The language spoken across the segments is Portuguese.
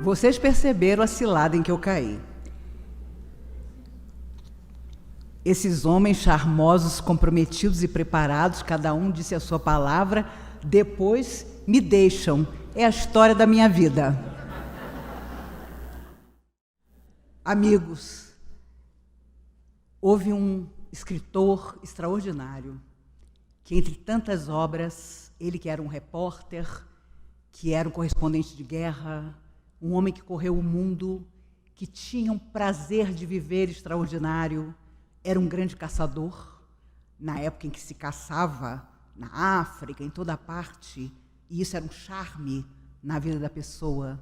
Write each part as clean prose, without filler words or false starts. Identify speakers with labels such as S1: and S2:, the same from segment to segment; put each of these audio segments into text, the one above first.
S1: Vocês perceberam a cilada em que eu caí. Esses homens charmosos, comprometidos e preparados, cada um disse a sua palavra, depois me deixam. É a história da minha vida. Amigos, houve um escritor extraordinário, que entre tantas obras, ele que era um repórter, que era um correspondente de guerra, um homem que correu o mundo, que tinha um prazer de viver extraordinário, era um grande caçador, na época em que se caçava na África, em toda parte, e isso era um charme na vida da pessoa.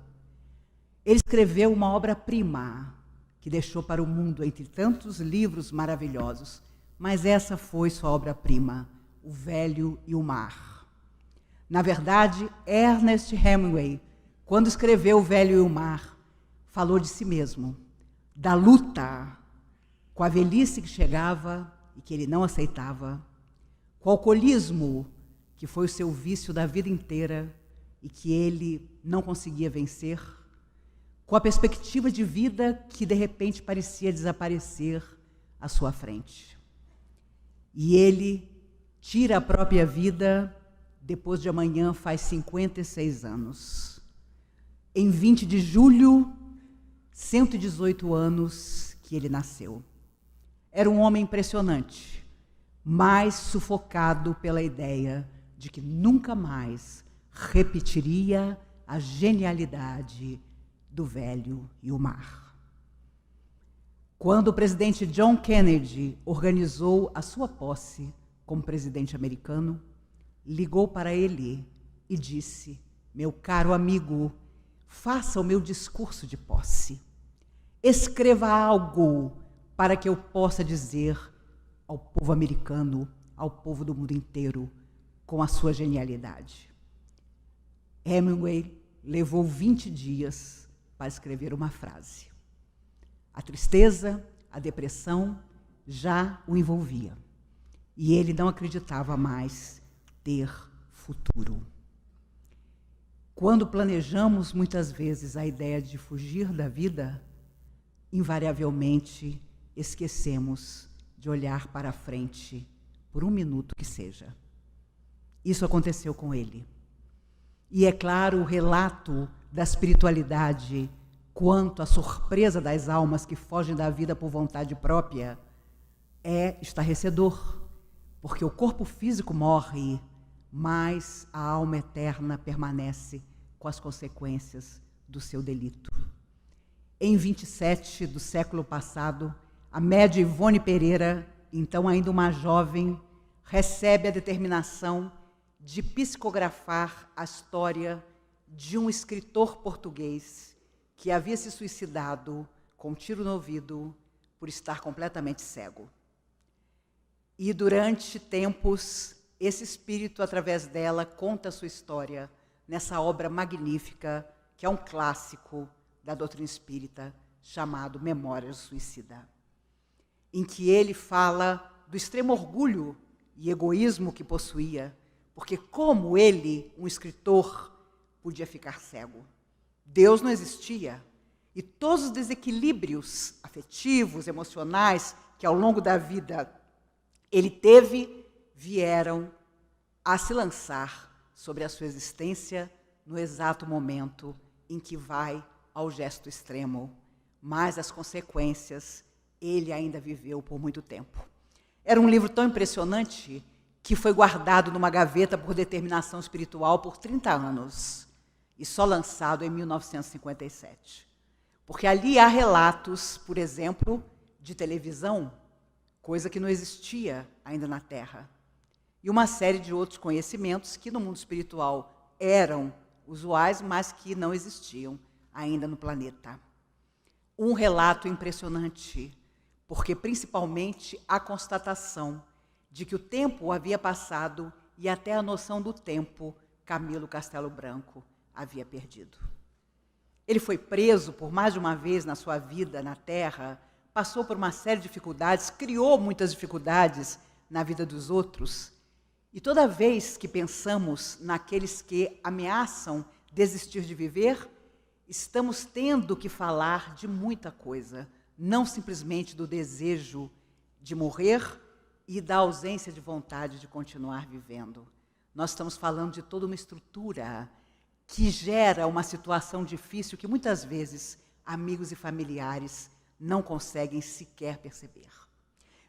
S1: Ele escreveu uma obra-prima, que deixou para o mundo, entre tantos livros maravilhosos, mas essa foi sua obra-prima, O Velho e o Mar. Na verdade, Ernest Hemingway, quando escreveu O Velho e o Mar, falou de si mesmo, da luta com a velhice que chegava e que ele não aceitava, com o alcoolismo, que foi o seu vício da vida inteira e que ele não conseguia vencer, com a perspectiva de vida que, de repente, parecia desaparecer à sua frente. E ele tira a própria vida, depois de amanhã faz 56 anos. Em 20 de julho, 118 anos que ele nasceu. Era um homem impressionante, mas sufocado pela ideia de que nunca mais repetiria a genialidade do Velho e o Mar. Quando o presidente John Kennedy organizou a sua posse como presidente americano, ligou para ele e disse: meu caro amigo, faça o meu discurso de posse. Escreva algo para que eu possa dizer ao povo americano, ao povo do mundo inteiro, com a sua genialidade. Hemingway levou 20 dias para escrever uma frase. A tristeza, a depressão já o envolvia. E ele não acreditava mais ter futuro. Quando planejamos, muitas vezes, a ideia de fugir da vida, invariavelmente esquecemos de olhar para a frente por um minuto que seja. Isso aconteceu com ele. E é claro, o relato da espiritualidade quanto à surpresa das almas que fogem da vida por vontade própria é estarrecedor, porque o corpo físico morre, mas a alma eterna permanece com as consequências do seu delito. Em 27 do século passado, a média Ivone Pereira, então ainda uma jovem, recebe a determinação de psicografar a história de um escritor português que havia se suicidado com um tiro no ouvido por estar completamente cego. E durante tempos, esse espírito, através dela, conta a sua história nessa obra magnífica, que é um clássico da doutrina espírita, chamado Memórias do Suicida, em que ele fala do extremo orgulho e egoísmo que possuía, porque como ele, um escritor, podia ficar cego? Deus não existia, e todos os desequilíbrios afetivos, emocionais, que ao longo da vida ele teve, vieram a se lançar sobre a sua existência no exato momento em que vai ao gesto extremo, mas as consequências ele ainda viveu por muito tempo. Era um livro tão impressionante que foi guardado numa gaveta por determinação espiritual por 30 anos e só lançado em 1957. Porque ali há relatos, por exemplo, de televisão, coisa que não existia ainda na Terra, e uma série de outros conhecimentos que no mundo espiritual eram usuais, mas que não existiam ainda no planeta. Um relato impressionante, porque principalmente a constatação de que o tempo havia passado e até a noção do tempo Camilo Castelo Branco havia perdido. Ele foi preso por mais de uma vez na sua vida na Terra, passou por uma série de dificuldades, criou muitas dificuldades na vida dos outros, e toda vez que pensamos naqueles que ameaçam desistir de viver, estamos tendo que falar de muita coisa, não simplesmente do desejo de morrer e da ausência de vontade de continuar vivendo. Nós estamos falando de toda uma estrutura que gera uma situação difícil que muitas vezes amigos e familiares não conseguem sequer perceber.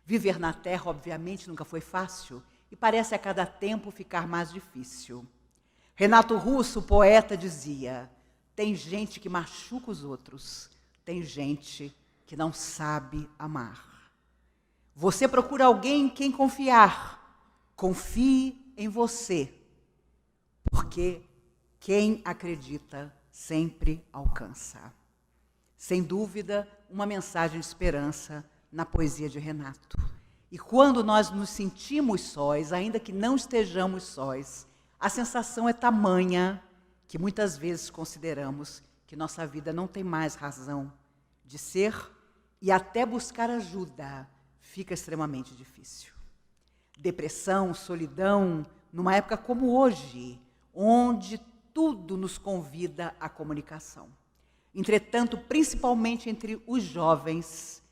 S1: Viver na Terra, obviamente, nunca foi fácil e parece a cada tempo ficar mais difícil. Renato Russo, poeta, dizia: tem gente que machuca os outros, tem gente que não sabe amar. Você procura alguém em quem confiar. Confie em você, porque quem acredita sempre alcança. Sem dúvida, uma mensagem de esperança na poesia de Renato. E quando nós nos sentimos sós, ainda que não estejamos sós, a sensação é tamanha que muitas vezes consideramos que nossa vida não tem mais razão de ser e até buscar ajuda fica extremamente difícil. Depressão, solidão, numa época como hoje, onde tudo nos convida à comunicação. Entretanto, principalmente entre os jovens,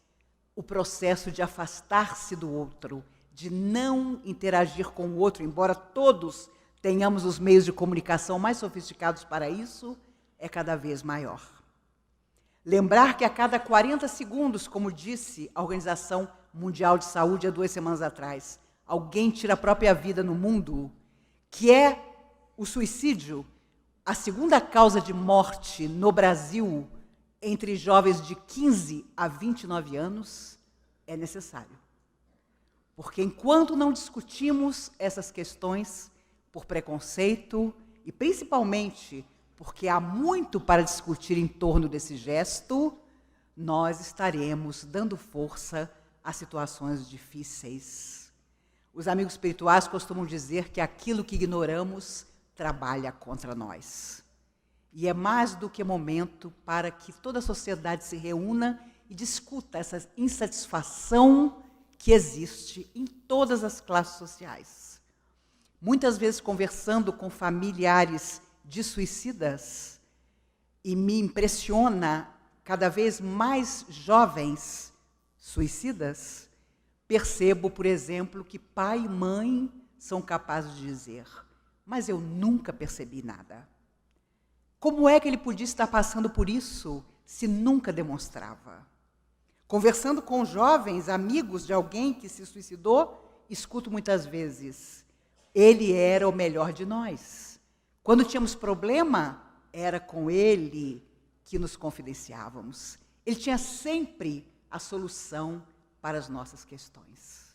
S1: o processo de afastar-se do outro, de não interagir com o outro, embora todos tenhamos os meios de comunicação mais sofisticados para isso, é cada vez maior. Lembrar que a cada 40 segundos, como disse a Organização Mundial de Saúde há 2 semanas atrás, alguém tira a própria vida no mundo, que é o suicídio, a segunda causa de morte no Brasil entre jovens de 15 a 29 anos, é necessário. Porque enquanto não discutimos essas questões por preconceito e principalmente porque há muito para discutir em torno desse gesto, nós estaremos dando força a situações difíceis. Os amigos espirituais costumam dizer que aquilo que ignoramos trabalha contra nós. E é mais do que momento para que toda a sociedade se reúna e discuta essa insatisfação que existe em todas as classes sociais. Muitas vezes, conversando com familiares de suicidas, e me impressiona cada vez mais jovens suicidas, percebo, por exemplo, que pai e mãe são capazes de dizer: mas eu nunca percebi nada. Como é que ele podia estar passando por isso se nunca demonstrava? Conversando com jovens, amigos de alguém que se suicidou, escuto muitas vezes: ele era o melhor de nós. Quando tínhamos problema, era com ele que nos confidenciávamos. Ele tinha sempre a solução para as nossas questões.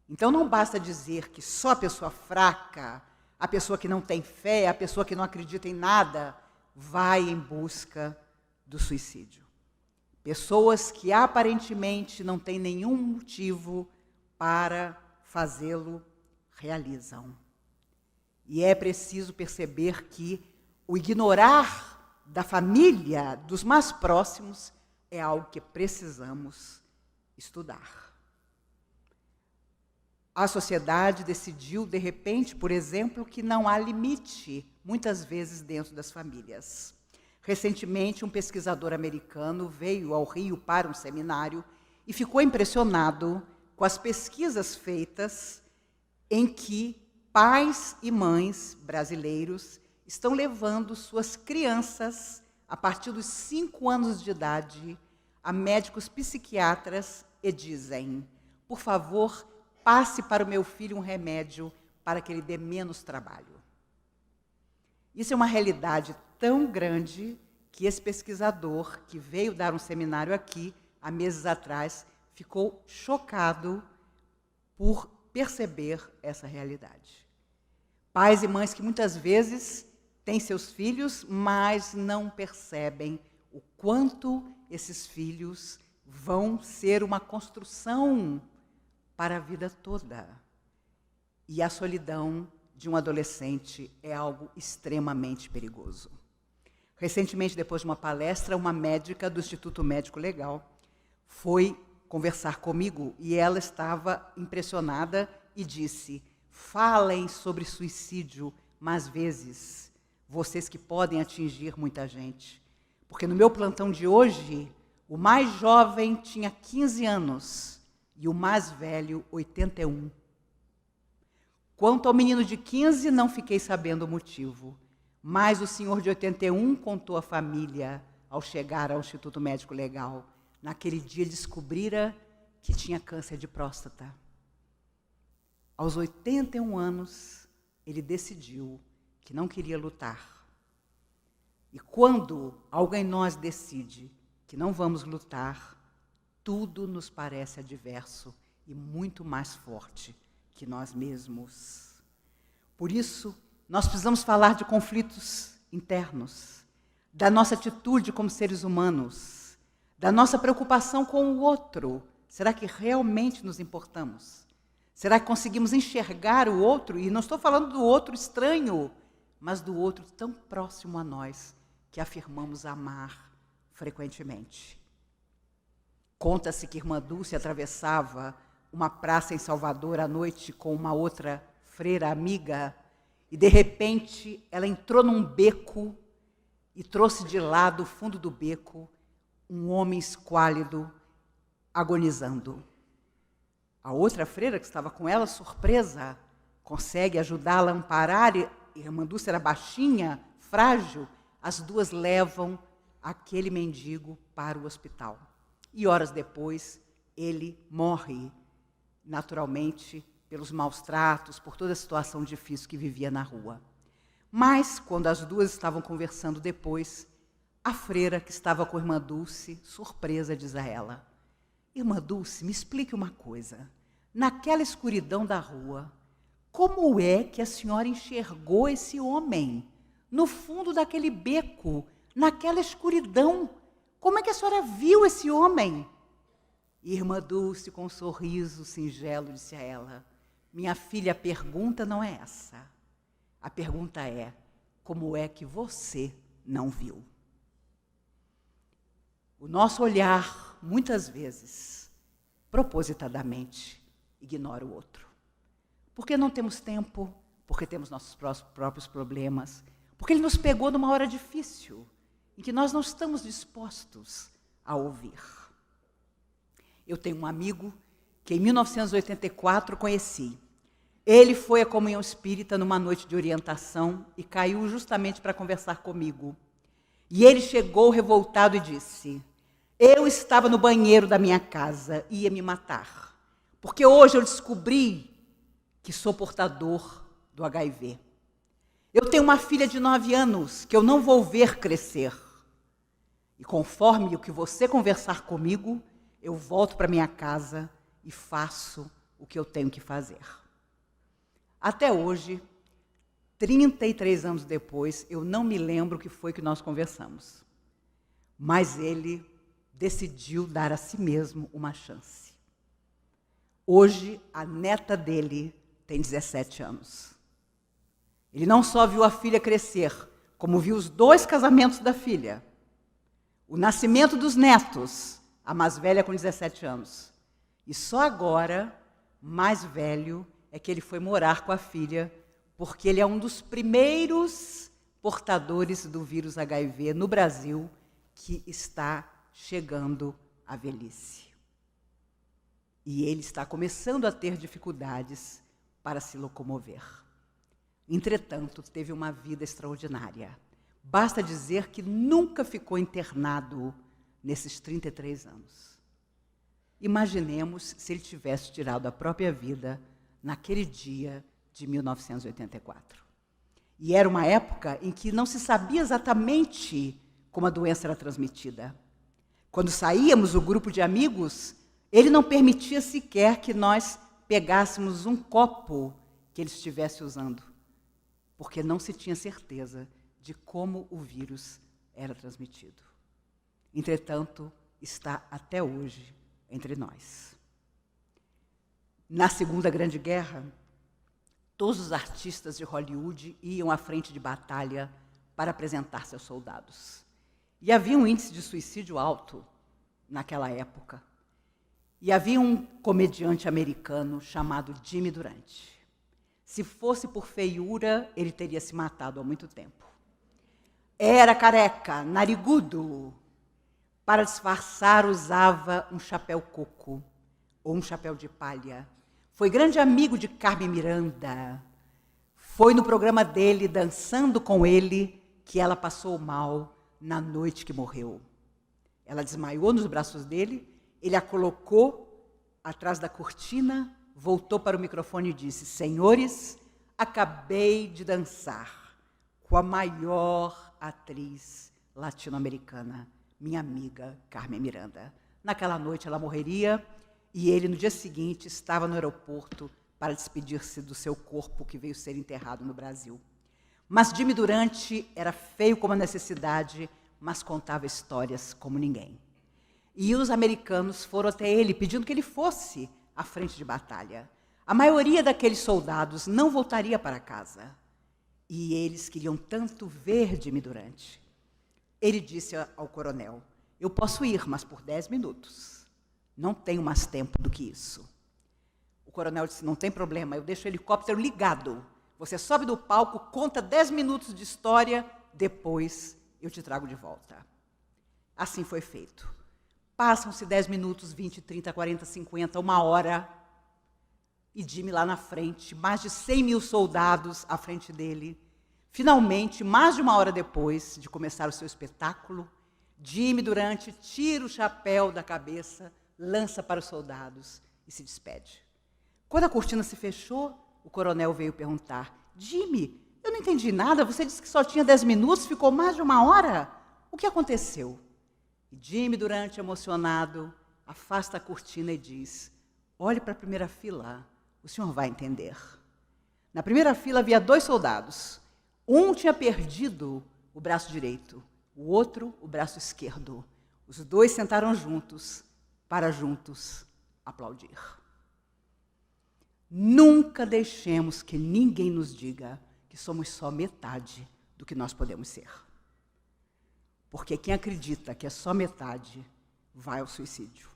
S1: Então não basta dizer que só a pessoa fraca, a pessoa que não tem fé, a pessoa que não acredita em nada, vai em busca do suicídio. Pessoas que aparentemente não têm nenhum motivo para fazê-lo, realizam. E é preciso perceber que o ignorar da família, dos mais próximos, é algo que precisamos estudar. A sociedade decidiu, de repente, por exemplo, que não há limite, muitas vezes, dentro das famílias. Recentemente, um pesquisador americano veio ao Rio para um seminário e ficou impressionado com as pesquisas feitas em que pais e mães brasileiros estão levando suas crianças, a partir dos 5 anos de idade, a médicos psiquiatras e dizem: por favor, passe para o meu filho um remédio para que ele dê menos trabalho. Isso é uma realidade tão grande que esse pesquisador, que veio dar um seminário aqui, há meses atrás, ficou chocado por perceber essa realidade. Pais e mães que muitas vezes têm seus filhos, mas não percebem o quanto esses filhos vão ser uma construção para a vida toda. E a solidão de um adolescente é algo extremamente perigoso. Recentemente, depois de uma palestra, uma médica do Instituto Médico Legal foi conversar comigo e ela estava impressionada e disse: falem sobre suicídio mais vezes, vocês que podem atingir muita gente. Porque no meu plantão de hoje, o mais jovem tinha 15 anos e o mais velho, 81. Quanto ao menino de 15, não fiquei sabendo o motivo, mas o senhor de 81 contou à família, ao chegar ao Instituto Médico Legal. Naquele dia descobrira que tinha câncer de próstata. Aos 81 anos, ele decidiu que não queria lutar. E quando alguém em nós decide que não vamos lutar, tudo nos parece adverso e muito mais forte que nós mesmos. Por isso, nós precisamos falar de conflitos internos, da nossa atitude como seres humanos, da nossa preocupação com o outro. Será que realmente nos importamos? Será que conseguimos enxergar o outro? E não estou falando do outro estranho, mas do outro tão próximo a nós, que afirmamos amar frequentemente. Conta-se que irmã Dulce atravessava uma praça em Salvador à noite com uma outra freira amiga e, de repente, ela entrou num beco e trouxe de lá, do fundo do beco, um homem esquálido, agonizando. A outra freira, que estava com ela, surpresa, consegue ajudá-la a amparar. E irmã Dulce era baixinha, frágil. As duas levam aquele mendigo para o hospital. E horas depois, ele morre, naturalmente, pelos maus tratos, por toda a situação difícil que vivia na rua. Mas, quando as duas estavam conversando depois, a freira que estava com a irmã Dulce, surpresa, diz a ela: Irmã Dulce, me explique uma coisa. Naquela escuridão da rua, como é que a senhora enxergou esse homem no fundo daquele beco, naquela escuridão? Como é que a senhora viu esse homem? E irmã Dulce, com um sorriso singelo, disse a ela: minha filha, a pergunta não é essa. A pergunta é: como é que você não viu? O nosso olhar, muitas vezes, propositadamente, ignora o outro. Porque não temos tempo, porque temos nossos próprios problemas, porque ele nos pegou numa hora difícil, em que nós não estamos dispostos a ouvir. Eu tenho um amigo que em 1984 conheci. Ele foi à comunhão espírita numa noite de orientação e caiu justamente para conversar comigo. E ele chegou revoltado e disse: eu estava no banheiro da minha casa e ia me matar, porque hoje eu descobri que sou portador do HIV. Eu tenho uma filha de 9 anos que eu não vou ver crescer. E conforme o que você conversar comigo, eu volto para minha casa e faço o que eu tenho que fazer. Até hoje, 33 anos depois, eu não me lembro o que foi que nós conversamos. Mas ele decidiu dar a si mesmo uma chance. Hoje, a neta dele tem 17 anos. Ele não só viu a filha crescer, como viu os 2 casamentos da filha, o nascimento dos netos, a mais velha com 17 anos. E só agora, mais velho, é que ele foi morar com a filha, porque ele é um dos primeiros portadores do vírus HIV no Brasil que está chegando à velhice. E ele está começando a ter dificuldades para se locomover. Entretanto, teve uma vida extraordinária. Basta dizer que nunca ficou internado nesses 33 anos. Imaginemos se ele tivesse tirado a própria vida naquele dia de 1984. E era uma época em que não se sabia exatamente como a doença era transmitida. Quando saíamos, o grupo de amigos, ele não permitia sequer que nós pegássemos um copo que ele estivesse usando, porque não se tinha certeza de como o vírus era transmitido. Entretanto, está até hoje entre nós. Na Segunda Grande Guerra, todos os artistas de Hollywood iam à frente de batalha para apresentar seus soldados. E havia um índice de suicídio alto naquela época. E havia um comediante americano chamado Jimmy Durante. Se fosse por feiura, ele teria se matado há muito tempo. Era careca, narigudo. Para disfarçar, usava um chapéu coco ou um chapéu de palha. Foi grande amigo de Carmen Miranda. Foi no programa dele, dançando com ele, que ela passou mal na noite que morreu. Ela desmaiou nos braços dele, ele a colocou atrás da cortina, voltou para o microfone e disse: senhores, acabei de dançar com a maior atriz latino-americana, minha amiga Carmen Miranda. Naquela noite ela morreria e ele, no dia seguinte, estava no aeroporto para despedir-se do seu corpo que veio ser enterrado no Brasil. Mas Jimmy Durante era feio como a necessidade, mas contava histórias como ninguém. E os americanos foram até ele pedindo que ele fosse à frente de batalha. A maioria daqueles soldados não voltaria para casa. E eles queriam tanto ver Jimmy Durante. Ele disse ao coronel: eu posso ir, mas por 10 minutos. Não tenho mais tempo do que isso. O coronel disse: não tem problema, eu deixo o helicóptero ligado. Você sobe do palco, conta 10 minutos de história, depois eu te trago de volta. Assim foi feito. Passam-se 10 minutos, 20, 30, 40, 50, 1 hora. E Jimmy lá na frente, mais de 100 mil soldados à frente dele. Finalmente, mais de 1 hora depois de começar o seu espetáculo, Jimmy Durante tira o chapéu da cabeça, lança para os soldados e se despede. Quando a cortina se fechou, o coronel veio perguntar: Jimmy, eu não entendi nada, você disse que só tinha 10 minutos, ficou mais de 1 hora? O que aconteceu? E Jimmy Durante, emocionado, afasta a cortina e diz: olhe para a primeira fila, o senhor vai entender. Na primeira fila havia 2 soldados. Um tinha perdido o braço direito, o outro o braço esquerdo. Os 2 sentaram juntos, para juntos aplaudir. Nunca deixemos que ninguém nos diga que somos só metade do que nós podemos ser. Porque quem acredita que é só metade, vai ao suicídio.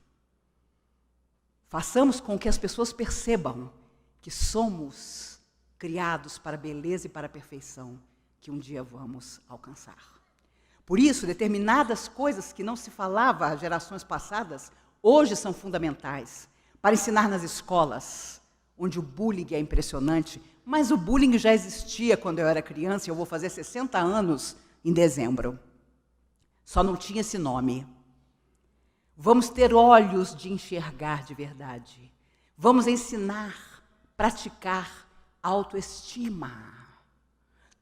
S1: Façamos com que as pessoas percebam que somos criados para a beleza e para a perfeição que um dia vamos alcançar. Por isso, determinadas coisas que não se falava às gerações passadas, hoje são fundamentais para ensinar nas escolas, onde o bullying é impressionante, mas o bullying já existia quando eu era criança, e eu vou fazer 60 anos em dezembro. Só não tinha esse nome. Vamos ter olhos de enxergar de verdade. Vamos ensinar, praticar autoestima.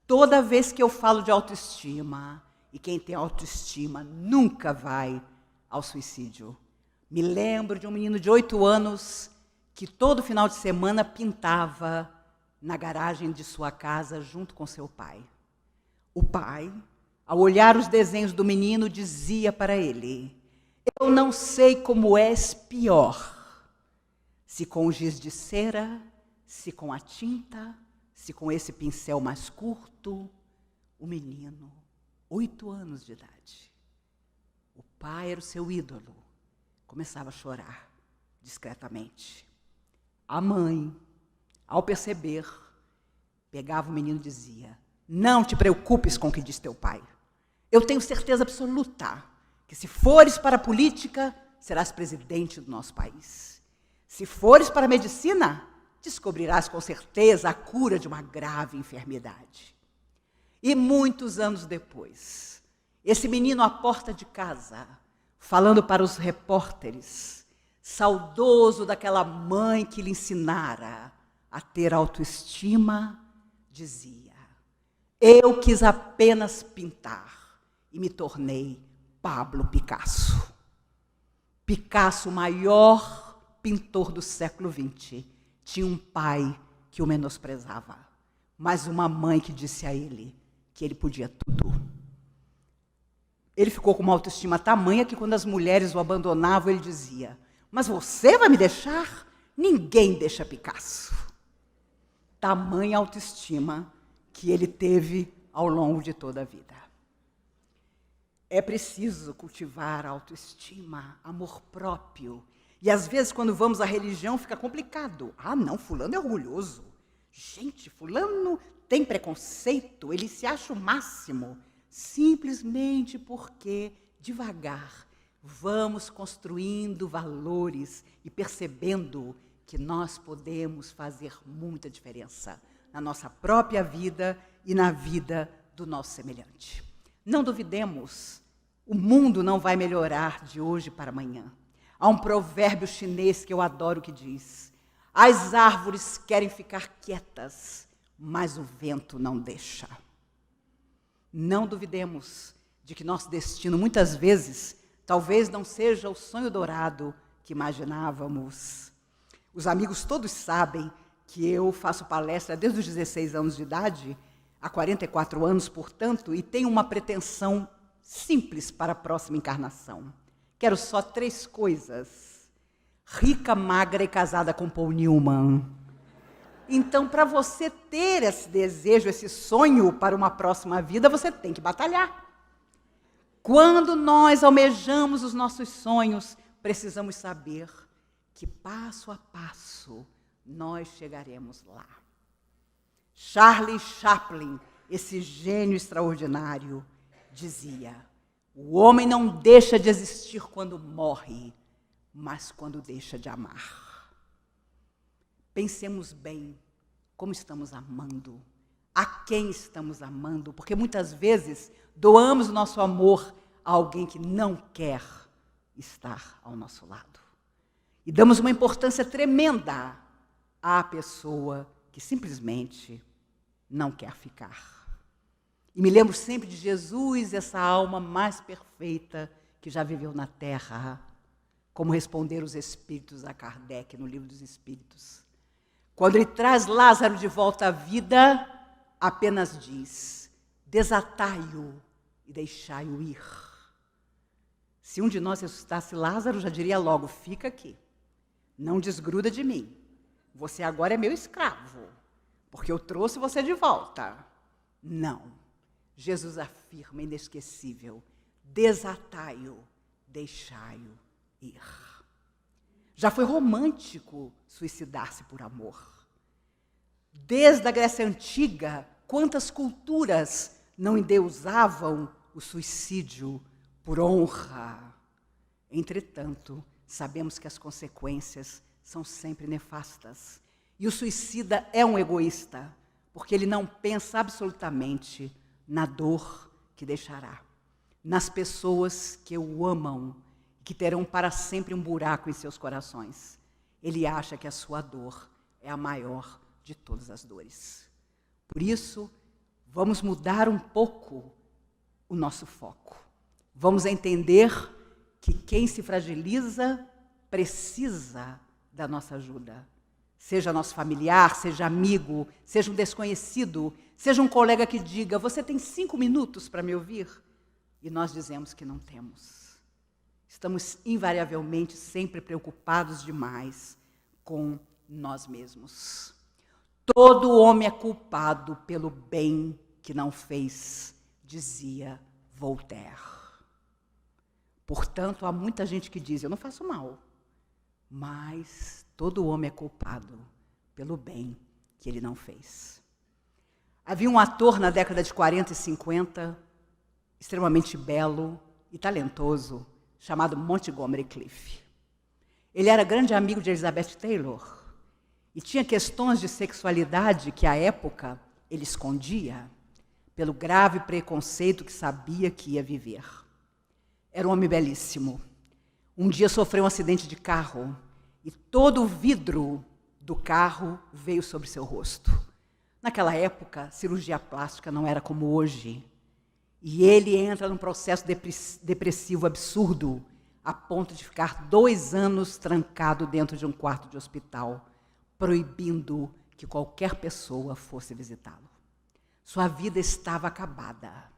S1: Toda vez que eu falo de autoestima, e quem tem autoestima nunca vai ao suicídio. Me lembro de um menino de 8 anos que todo final de semana pintava na garagem de sua casa junto com seu pai. O pai, ao olhar os desenhos do menino, dizia para ele: eu não sei como és pior, se com o giz de cera, se com a tinta, se com esse pincel mais curto. O menino, 8 anos de idade. O pai era o seu ídolo. Começava a chorar discretamente. A mãe, ao perceber, pegava o menino e dizia: não te preocupes com o que diz teu pai. Eu tenho certeza absoluta que se fores para a política, serás presidente do nosso país. Se fores para a medicina, descobrirás com certeza a cura de uma grave enfermidade. E muitos anos depois, esse menino à porta de casa, falando para os repórteres, saudoso daquela mãe que lhe ensinara a ter autoestima, dizia: eu quis apenas pintar e me tornei Pablo Picasso. Picasso, o maior pintor do século XX, tinha um pai que o menosprezava, mas uma mãe que disse a ele que ele podia tudo. Ele ficou com uma autoestima tamanha que quando as mulheres o abandonavam, ele dizia: mas você vai me deixar? Ninguém deixa Picasso. Tamanha autoestima que ele teve ao longo de toda a vida. É preciso cultivar autoestima, amor próprio. E às vezes, quando vamos à religião, fica complicado. Ah, não, fulano é orgulhoso. Gente, fulano tem preconceito, ele se acha o máximo. simplesmente porque, devagar, vamos construindo valores e percebendo que nós podemos fazer muita diferença na nossa própria vida e na vida do nosso semelhante. Não duvidemos, o mundo não vai melhorar de hoje para amanhã. Há um provérbio chinês que eu adoro que diz: as árvores querem ficar quietas, mas o vento não deixa. Não duvidemos de que nosso destino, muitas vezes, talvez não seja o sonho dourado que imaginávamos. Os amigos todos sabem que eu faço palestra desde os 16 anos de idade, há 44 anos, portanto, e tenho uma pretensão simples para a próxima encarnação. Quero só 3 coisas: rica, magra e casada com Paul Newman. Então, para você ter esse desejo, esse sonho para uma próxima vida, você tem que batalhar. Quando nós almejamos os nossos sonhos, precisamos saber que, passo a passo, nós chegaremos lá. Charlie Chaplin, esse gênio extraordinário, dizia: o homem não deixa de existir quando morre, mas quando deixa de amar. Pensemos bem como estamos amando, a quem estamos amando, porque muitas vezes doamos o nosso amor a alguém que não quer estar ao nosso lado. E damos uma importância tremenda à pessoa que simplesmente não quer ficar. E me lembro sempre de Jesus, essa alma mais perfeita que já viveu na Terra, como responderam os Espíritos a Kardec no Livro dos Espíritos. Quando ele traz Lázaro de volta à vida, apenas diz: desatai-o e deixai-o ir. Se um de nós ressuscitasse Lázaro, já diria logo: fica aqui, não desgruda de mim. Você agora é meu escravo, porque eu trouxe você de volta. Não. Jesus afirma, inesquecível: desatai-o, deixai-o ir. Já foi romântico suicidar-se por amor. Desde a Grécia Antiga, quantas culturas não endeusavam o suicídio por honra? Entretanto, sabemos que as consequências são sempre nefastas. E o suicida é um egoísta, porque ele não pensa absolutamente na dor que deixará, nas pessoas que o amam, que terão para sempre um buraco em seus corações. Ele acha que a sua dor é a maior de todas as dores. Por isso, vamos mudar um pouco o nosso foco. Vamos entender que quem se fragiliza precisa da nossa ajuda. Seja nosso familiar, seja amigo, seja um desconhecido, seja um colega que diga: você tem 5 minutos para me ouvir? E nós dizemos que não temos. Estamos invariavelmente sempre preocupados demais com nós mesmos. Todo homem é culpado pelo bem que não fez, dizia Voltaire. Portanto, há muita gente que diz: eu não faço mal, mas todo homem é culpado pelo bem que ele não fez. Havia um ator na década de 40 e 50, extremamente belo e talentoso, chamado Montgomery Clift. Ele era grande amigo de Elizabeth Taylor e tinha questões de sexualidade que, à época, ele escondia pelo grave preconceito que sabia que ia viver. Era um homem belíssimo. Um dia sofreu um acidente de carro e todo o vidro do carro veio sobre seu rosto. Naquela época, cirurgia plástica não era como hoje. E ele entra num processo depressivo absurdo, a ponto de ficar 2 anos trancado dentro de um quarto de hospital, proibindo que qualquer pessoa fosse visitá-lo. Sua vida estava acabada.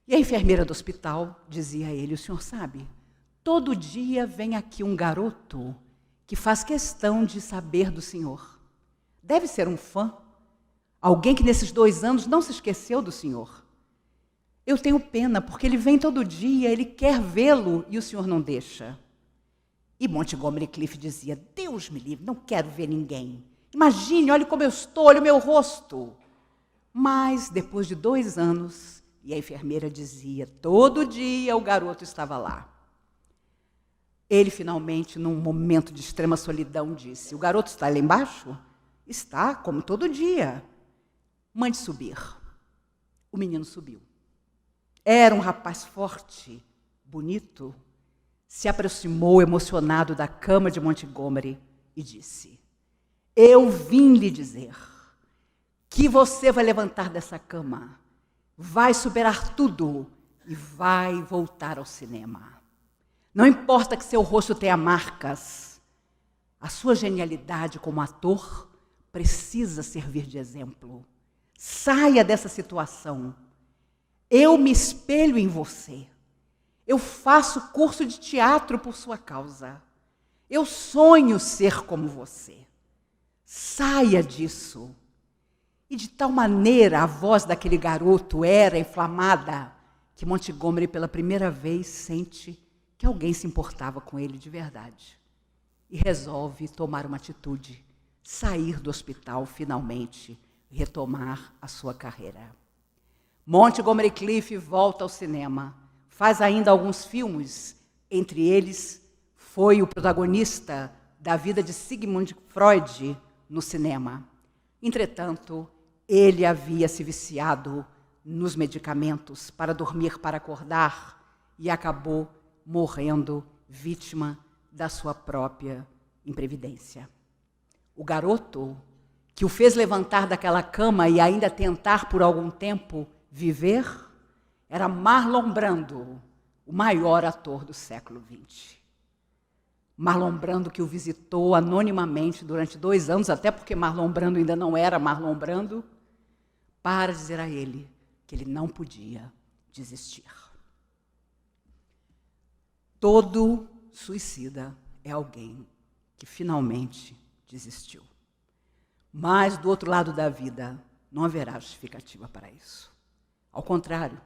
S1: E a enfermeira do hospital dizia a ele: o senhor sabe, todo dia vem aqui um garoto que faz questão de saber do senhor. Deve ser um fã, alguém que nesses 2 anos não se esqueceu do senhor. Eu tenho pena, porque ele vem todo dia, ele quer vê-lo e o senhor não deixa. E Montgomery Clift dizia: Deus me livre, não quero ver ninguém. Imagine, olhe como eu estou, olhe o meu rosto. Mas, depois de 2 anos, E a enfermeira dizia, todo dia o garoto estava lá. Ele, finalmente, num momento de extrema solidão, disse, o garoto está lá embaixo? Está, como todo dia. Mande subir. O menino subiu. Era um rapaz forte, bonito. Se aproximou, emocionado, da cama de Montgomery e disse, eu vim lhe dizer que você vai levantar dessa cama, vai superar tudo e vai voltar ao cinema. Não importa que seu rosto tenha marcas, a sua genialidade como ator precisa servir de exemplo. Saia dessa situação. Eu me espelho em você. Eu faço curso de teatro por sua causa. Eu sonho ser como você. Saia disso. E de tal maneira a voz daquele garoto era inflamada que Montgomery pela primeira vez sente que alguém se importava com ele de verdade. E resolve tomar uma atitude, sair do hospital finalmente, retomar a sua carreira. Montgomery Clift volta ao cinema, faz ainda alguns filmes, entre eles foi o protagonista da vida de Sigmund Freud no cinema. Entretanto, ele havia se viciado nos medicamentos para dormir, para acordar, e acabou morrendo vítima da sua própria imprevidência. O garoto que o fez levantar daquela cama e ainda tentar por algum tempo viver era Marlon Brando, o maior ator do século XX. Marlon Brando, que o visitou anonimamente durante 2 anos, até porque Marlon Brando ainda não era Marlon Brando, para dizer a ele que ele não podia desistir. Todo suicida é alguém que finalmente desistiu. Mas, do outro lado da vida, não haverá justificativa para isso. Ao contrário,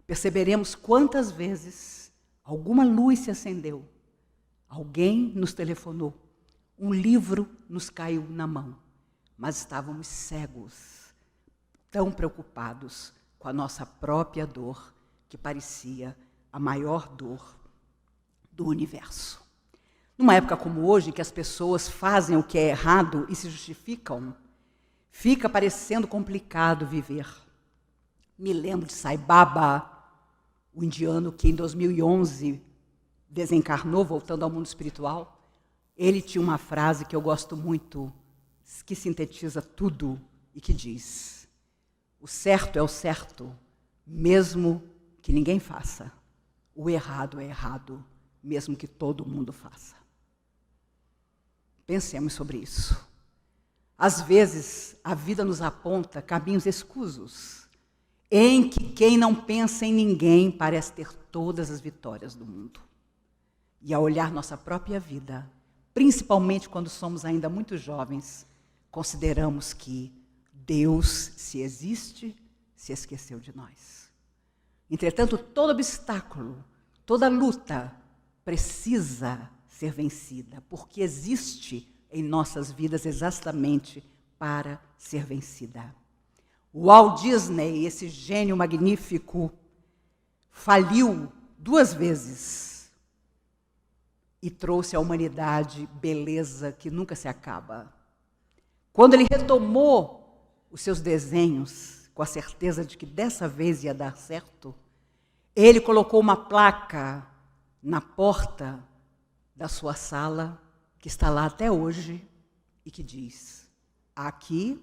S1: perceberemos quantas vezes alguma luz se acendeu, alguém nos telefonou, um livro nos caiu na mão, mas estávamos cegos, tão preocupados com a nossa própria dor, que parecia a maior dor do universo. Numa época como hoje, que as pessoas fazem o que é errado e se justificam, fica parecendo complicado viver. Me lembro de Sai Baba, o indiano que em 2011 desencarnou, voltando ao mundo espiritual. Ele tinha uma frase que eu gosto muito, que sintetiza tudo e que diz: o certo é o certo, mesmo que ninguém faça. O errado é errado, mesmo que todo mundo faça. Pensemos sobre isso. Às vezes, a vida nos aponta caminhos escusos, em que quem não pensa em ninguém parece ter todas as vitórias do mundo. E ao olhar nossa própria vida, principalmente quando somos ainda muito jovens, consideramos que Deus, se existe, se esqueceu de nós. Entretanto, todo obstáculo, toda luta precisa ser vencida, porque existe em nossas vidas exatamente para ser vencida. O Walt Disney, esse gênio magnífico, faliu 2 vezes e trouxe à humanidade beleza que nunca se acaba. Quando ele retomou os seus desenhos, com a certeza de que dessa vez ia dar certo, ele colocou uma placa na porta da sua sala, que está lá até hoje, e que diz: aqui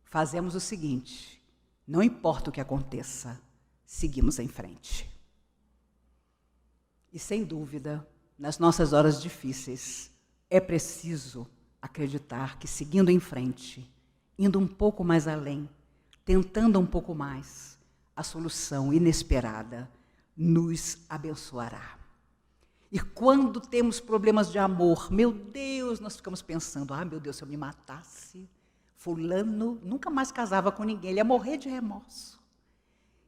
S1: fazemos o seguinte, não importa o que aconteça, seguimos em frente. E sem dúvida, nas nossas horas difíceis, é preciso acreditar que seguindo em frente, indo um pouco mais além, tentando um pouco mais, a solução inesperada nos abençoará. E quando temos problemas de amor, meu Deus, nós ficamos pensando, meu Deus, se eu me matasse, fulano nunca mais casava com ninguém, ele ia morrer de remorso.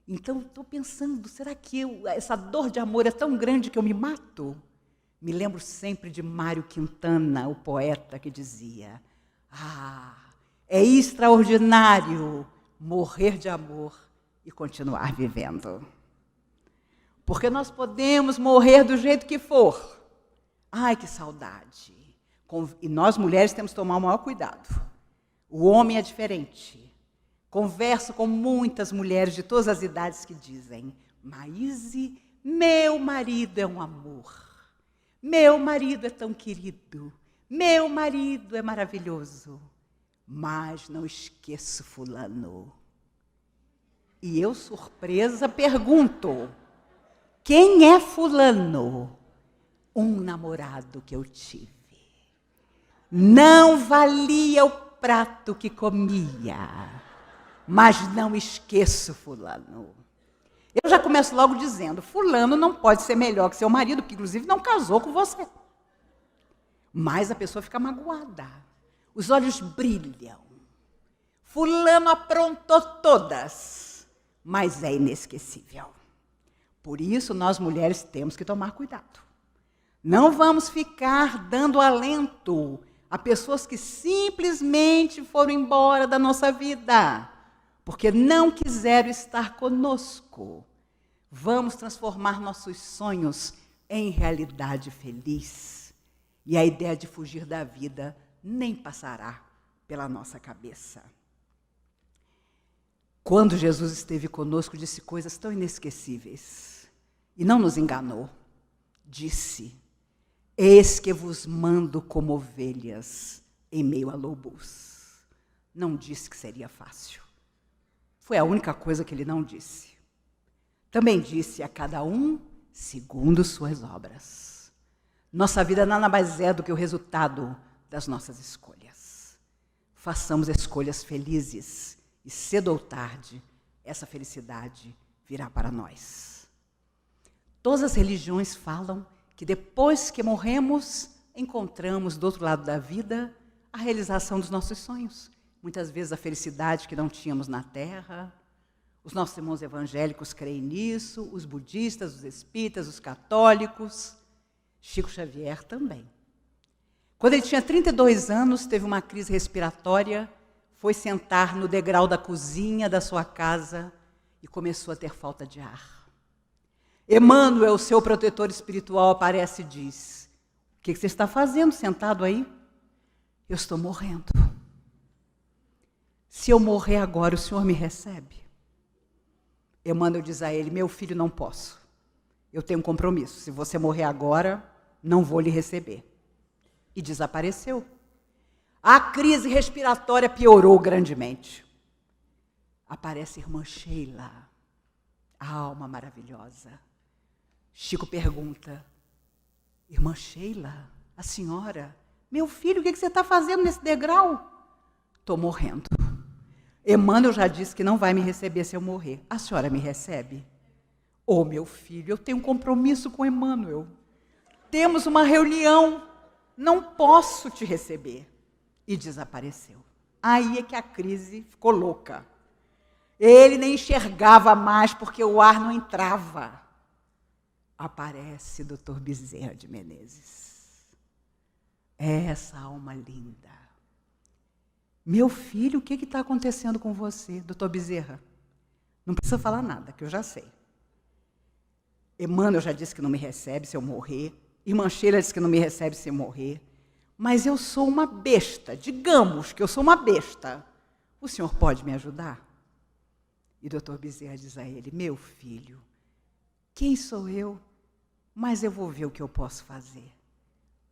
S1: Então, estou pensando, será que essa dor de amor é tão grande que eu me mato? Me lembro sempre de Mário Quintana, o poeta, que dizia: é extraordinário morrer de amor e continuar vivendo. Porque nós podemos morrer do jeito que for. Ai, que saudade. E nós, mulheres, temos que tomar o maior cuidado. O homem é diferente. Converso com muitas mulheres de todas as idades que dizem: Maíse, meu marido é um amor. Meu marido é tão querido. Meu marido é maravilhoso. Mas não esqueço fulano. E eu, surpresa, pergunto: quem é fulano? Um namorado que eu tive. Não valia o prato que comia, mas não esqueço fulano. Eu já começo logo dizendo: fulano não pode ser melhor que seu marido, que inclusive não casou com você. Mas a pessoa fica magoada. Os olhos brilham. Fulano aprontou todas, mas é inesquecível. Por isso, nós mulheres temos que tomar cuidado. Não vamos ficar dando alento a pessoas que simplesmente foram embora da nossa vida, porque não quiseram estar conosco. Vamos transformar nossos sonhos em realidade feliz. E a ideia de fugir da vida nem passará pela nossa cabeça. Quando Jesus esteve conosco, disse coisas tão inesquecíveis. E não nos enganou. Disse: eis que vos mando como ovelhas em meio a lobos. Não disse que seria fácil. Foi a única coisa que ele não disse. Também disse: a cada um segundo suas obras. Nossa vida nada mais é do que o resultado das nossas escolhas. Façamos escolhas felizes e cedo ou tarde essa felicidade virá para nós. Todas as religiões falam que depois que morremos, encontramos do outro lado da vida a realização dos nossos sonhos. Muitas vezes a felicidade que não tínhamos na Terra. Os nossos irmãos evangélicos creem nisso, os budistas, os espíritas, os católicos. Chico Xavier também. Quando ele tinha 32 anos, teve uma crise respiratória, foi sentar no degrau da cozinha da sua casa e começou a ter falta de ar. Emmanuel, seu protetor espiritual, aparece e diz: o que você está fazendo sentado aí? Eu estou morrendo. Se eu morrer agora, o senhor me recebe? Emmanuel diz a ele: meu filho, não posso. Eu tenho um compromisso. Se você morrer agora, não vou lhe receber. E desapareceu. A crise respiratória piorou grandemente. Aparece a irmã Sheila, a alma maravilhosa. Chico pergunta: irmã Sheila, a senhora, meu filho, o que você está fazendo nesse degrau? Estou morrendo. Emmanuel já disse que não vai me receber se eu morrer. A senhora me recebe? Ô, meu filho, eu tenho um compromisso com Emmanuel. Temos uma reunião, não posso te receber. E desapareceu. Aí é que a crise ficou louca. Ele nem enxergava mais porque o ar não entrava. Aparece Dr. Bezerra de Menezes. Essa alma linda. Meu filho, o que está acontecendo com você, Dr. Bezerra? Não precisa falar nada, que eu já sei. Emmanuel já disse que não me recebe se eu morrer. Irmã Sheila disse que não me recebe se eu morrer. Mas eu sou uma besta, digamos que eu sou uma besta. O senhor pode me ajudar? E Dr. Bezerra diz a ele: meu filho, quem sou eu? Mas eu vou ver o que eu posso fazer.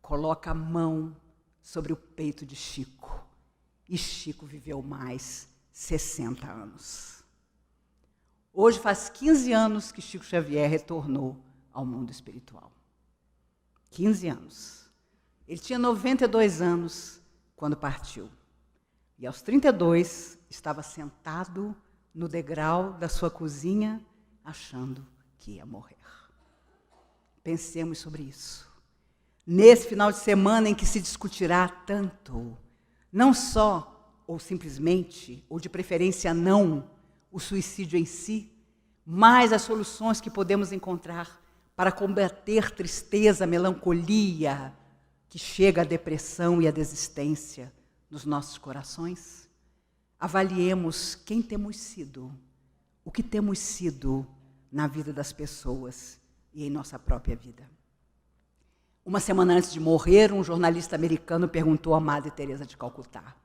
S1: Coloca a mão sobre o peito de Chico. E Chico viveu mais 60 anos. Hoje faz 15 anos que Chico Xavier retornou ao mundo espiritual. 15 anos. Ele tinha 92 anos quando partiu. E aos 32, estava sentado no degrau da sua cozinha, achando que ia morrer. Pensemos sobre isso. Nesse final de semana em que se discutirá tanto, não só, ou simplesmente, ou de preferência não, o suicídio em si, mas as soluções que podemos encontrar para combater tristeza, melancolia, que chega à depressão e à desistência nos nossos corações. Avaliemos quem temos sido, o que temos sido na vida das pessoas e em nossa própria vida. Uma semana antes de morrer, um jornalista americano perguntou à Madre Teresa de Calcutá: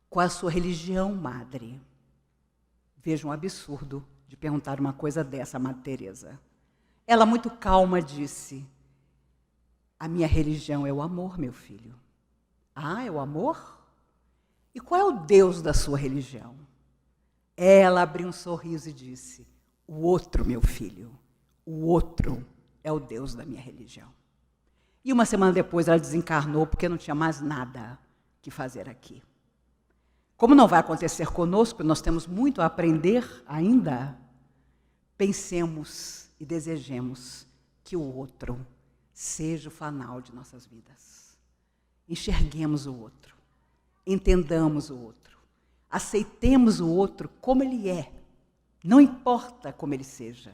S1: qual a sua religião, Madre? Veja um absurdo de perguntar uma coisa dessa à Madre Teresa. Ela, muito calma, disse: a minha religião é o amor, meu filho. Ah, é o amor? E qual é o Deus da sua religião? Ela abriu um sorriso e disse: o outro, meu filho, o outro é o Deus da minha religião. E uma semana depois ela desencarnou porque não tinha mais nada que fazer aqui. Como não vai acontecer conosco, nós temos muito a aprender ainda, pensemos e desejemos que o outro seja o fanal de nossas vidas. Enxerguemos o outro, entendamos o outro, aceitemos o outro como ele é, não importa como ele seja,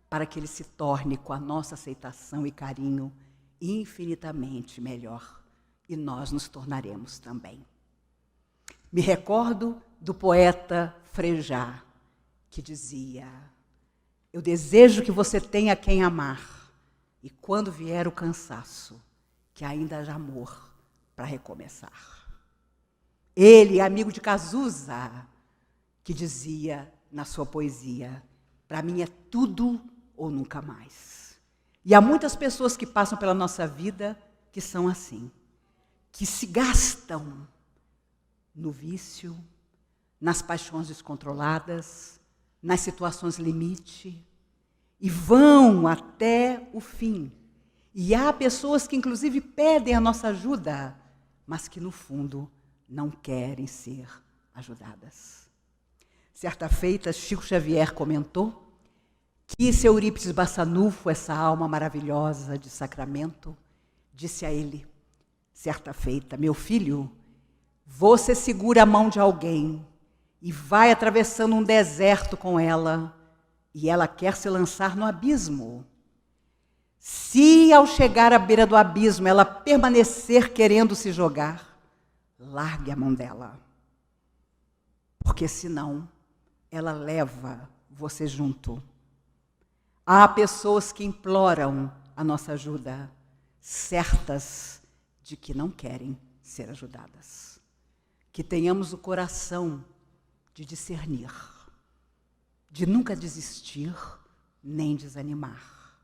S1: para que ele se torne, com a nossa aceitação e carinho, infinitamente melhor, e nós nos tornaremos também. Me recordo do poeta Frejá, que dizia: eu desejo que você tenha quem amar, e quando vier o cansaço, que ainda haja amor para recomeçar. Ele, amigo de Cazuza, que dizia na sua poesia: para mim é tudo ou nunca mais. E há muitas pessoas que passam pela nossa vida que são assim, que se gastam no vício, nas paixões descontroladas, nas situações limite, e vão até o fim. E há pessoas que, inclusive, pedem a nossa ajuda, mas que, no fundo, não querem ser ajudadas. Certa feita, Chico Xavier comentou que seu Eurípides Bassanufo, essa alma maravilhosa de Sacramento, disse a ele, certa feita: meu filho, você segura a mão de alguém e vai atravessando um deserto com ela, e ela quer se lançar no abismo. Se, ao chegar à beira do abismo, ela permanecer querendo se jogar, largue a mão dela, porque senão ela leva você junto. Há pessoas que imploram a nossa ajuda, certas de que não querem ser ajudadas. Que tenhamos o coração de discernir, de nunca desistir nem desanimar,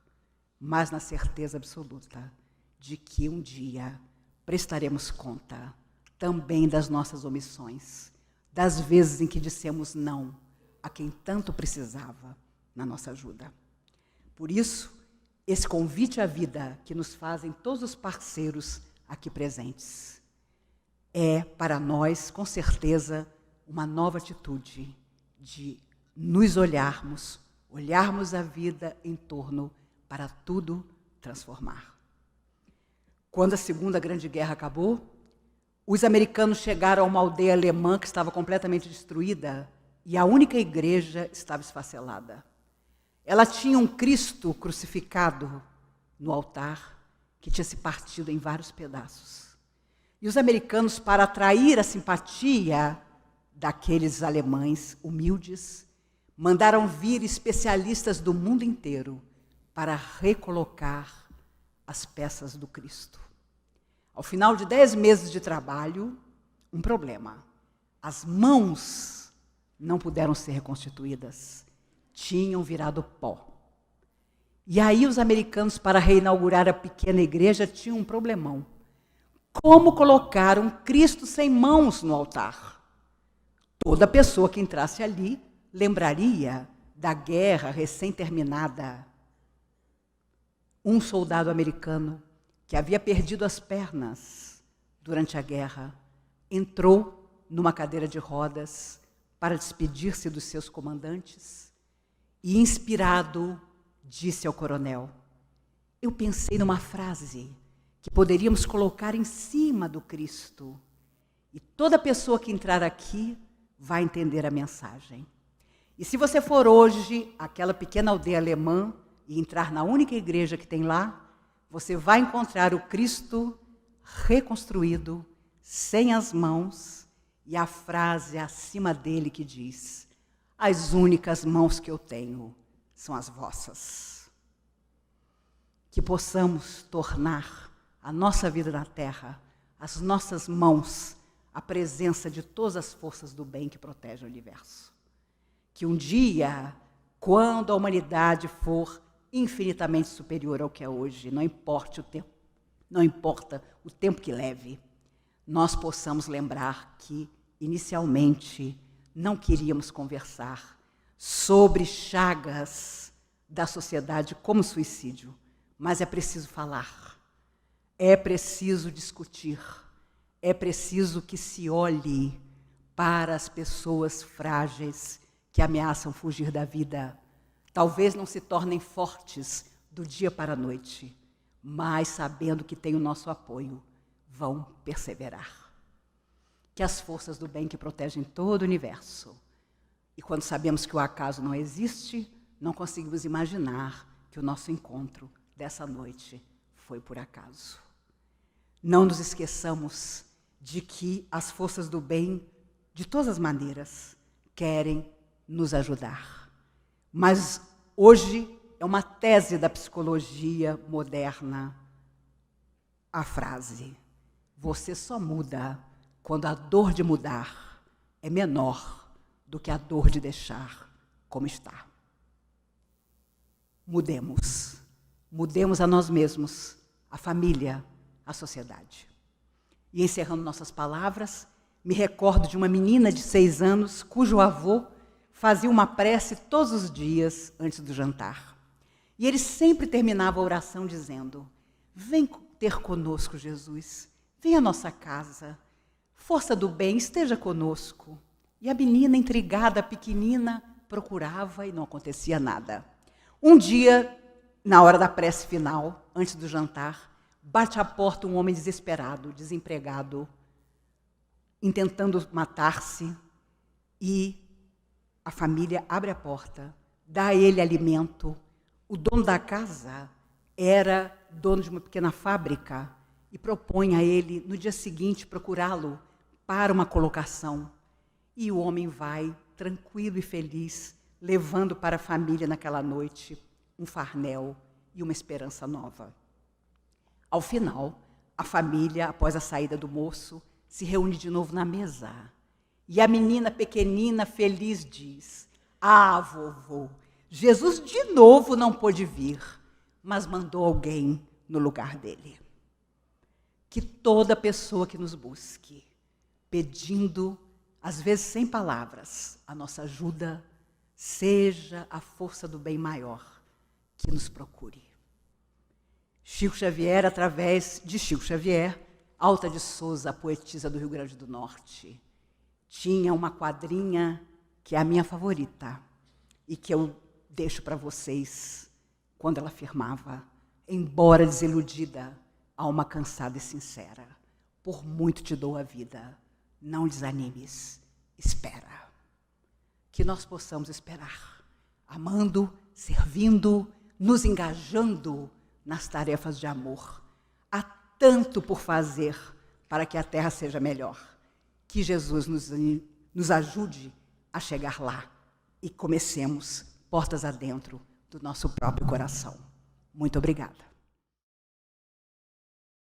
S1: mas na certeza absoluta de que um dia prestaremos conta também das nossas omissões, das vezes em que dissemos não a quem tanto precisava na nossa ajuda. Por isso, esse convite à vida que nos fazem todos os parceiros aqui presentes é, para nós, com certeza, uma nova atitude de nos olharmos a vida em torno para tudo transformar. Quando a Segunda Grande Guerra acabou, os americanos chegaram a uma aldeia alemã que estava completamente destruída e a única igreja estava esfacelada. Ela tinha um Cristo crucificado no altar que tinha se partido em vários pedaços. E os americanos, para atrair a simpatia daqueles alemães humildes, mandaram vir especialistas do mundo inteiro para recolocar as peças do Cristo. Ao final de 10 meses de trabalho, um problema: as mãos não puderam ser reconstituídas, tinham virado pó. E aí os americanos, para reinaugurar a pequena igreja, tinham um problemão. Como colocar um Cristo sem mãos no altar? Toda pessoa que entrasse ali lembraria da guerra recém-terminada. Um soldado americano que havia perdido as pernas durante a guerra entrou numa cadeira de rodas para despedir-se dos seus comandantes e, inspirado, disse ao coronel: eu pensei numa frase que poderíamos colocar em cima do Cristo e toda pessoa que entrar aqui vai entender a mensagem. E se você for hoje àquela pequena aldeia alemã e entrar na única igreja que tem lá, você vai encontrar o Cristo reconstruído, sem as mãos, e a frase acima dele que diz: as únicas mãos que eu tenho são as vossas. Que possamos tornar a nossa vida na terra, as nossas mãos, a presença de todas as forças do bem que protegem o universo. Que um dia, quando a humanidade for infinitamente superior ao que é hoje, não importa o tempo que leve, nós possamos lembrar que, inicialmente, não queríamos conversar sobre chagas da sociedade como suicídio, mas é preciso falar, é preciso discutir, é preciso que se olhe para as pessoas frágeis que ameaçam fugir da vida. Talvez não se tornem fortes do dia para a noite, mas sabendo que tem o nosso apoio, vão perseverar. Que as forças do bem que protegem todo o universo, e quando sabemos que o acaso não existe, não conseguimos imaginar que o nosso encontro dessa noite foi por acaso. Não nos esqueçamos de que as forças do bem, de todas as maneiras, querem nos ajudar. Mas hoje é uma tese da psicologia moderna a frase: você só muda quando a dor de mudar é menor do que a dor de deixar como está. Mudemos. Mudemos a nós mesmos, a família, a sociedade. E encerrando nossas palavras, me recordo de uma menina de 6 anos cujo avô fazia uma prece todos os dias antes do jantar. E ele sempre terminava a oração dizendo: vem ter conosco, Jesus, vem à nossa casa, força do bem, esteja conosco. E a menina, intrigada, pequenina, procurava e não acontecia nada. Um dia, na hora da prece final, antes do jantar, bate à porta um homem desesperado, desempregado, intentando matar-se, e a família abre a porta, dá a ele alimento. O dono da casa era dono de uma pequena fábrica e propõe a ele, no dia seguinte, procurá-lo para uma colocação. E o homem vai, tranquilo e feliz, levando para a família naquela noite um farnel e uma esperança nova. Ao final, a família, após a saída do moço, se reúne de novo na mesa. E a menina pequenina, feliz, diz: ah, vovô, Jesus de novo não pôde vir, mas mandou alguém no lugar dele. Que toda pessoa que nos busque, pedindo, às vezes sem palavras, a nossa ajuda, seja a força do bem maior que nos procure. Chico Xavier, através de Chico Xavier, Alta de Souza, a poetisa do Rio Grande do Norte, tinha uma quadrinha que é a minha favorita e que eu deixo para vocês quando ela afirmava: embora desiludida, alma cansada e sincera, por muito te dou a vida, não desanimes, espera. Que nós possamos esperar, amando, servindo, nos engajando nas tarefas de amor. Há tanto por fazer para que a terra seja melhor. Que Jesus nos ajude a chegar lá e comecemos portas adentro do nosso próprio coração. Muito obrigada.